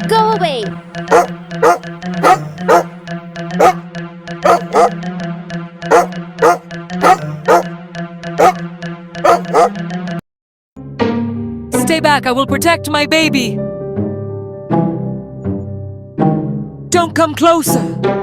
Go away! Stay back, I will protect my baby. Don't come closer.